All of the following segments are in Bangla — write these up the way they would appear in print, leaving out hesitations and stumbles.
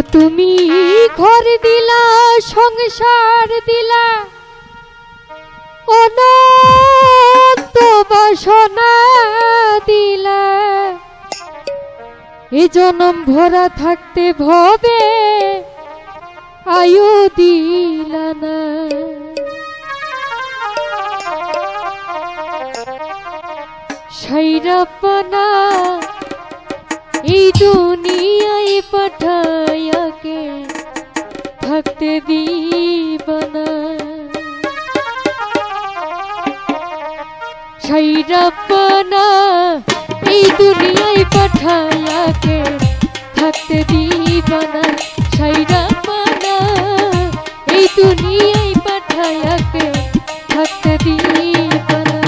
তুমি ঘর দিলা সংসার দিলা অনন্ত বাসনা দিলা এ জনম ভরা থাকতে ভবে আয়ু দিলা না সাইরাপনা এই দুনিয়ায় পাঠায়াকে থাকতে দিবানা সাইরাপনা এই দুনিয়ায় পাঠায়াকে থাকতে দিবানা সাইরাপনা এই দুনিয়ায় পাঠায়াকে থাকতে দিবানা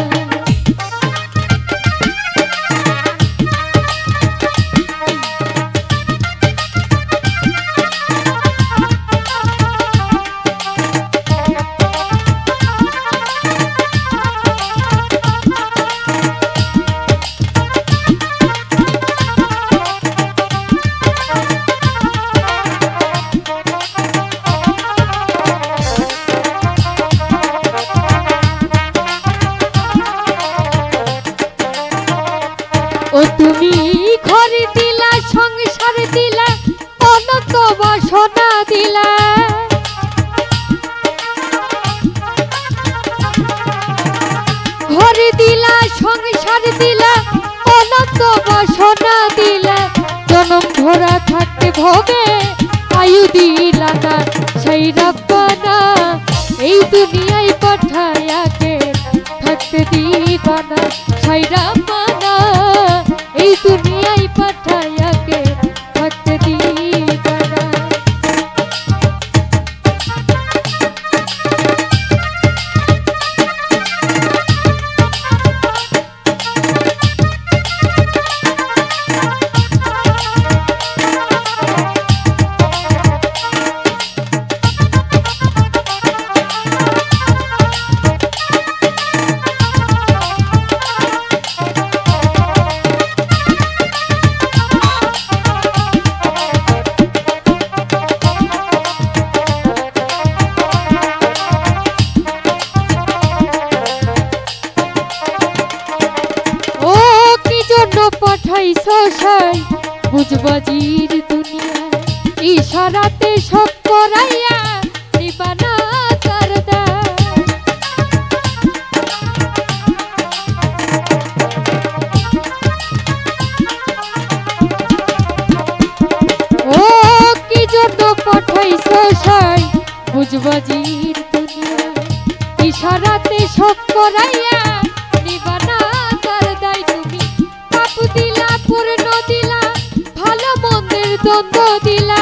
তুমি ঘর দিলা সংসার দিলা অনন্ত বাসনা দিলা ঘর দিলা সংসার দিলা অনন্ত বাসনা দিলা জনম ভরা থাকতে ভবে আয়ু দিলা না সেই রব্বানা এই দুনিয়ায় পাঠায়াকে থাকতে দিবানা সেই রব্বানা এই দুনিয়ায় পাঠায়াকে থাকতে দিবানা পাঠাইছো সাই বুঝবাজির দুনিয়া ইশারাতে সব করাইয়া নিবানা করদা ও কি জন্য পাঠাইছো সাই বুঝবাজির দুনিয়া ইশারাতে সব করাইয়া নিবানা করদাই তুমি দিলা পূর্ণ দিলা ভালো মন্দের দ্বন্দ্ব দিলা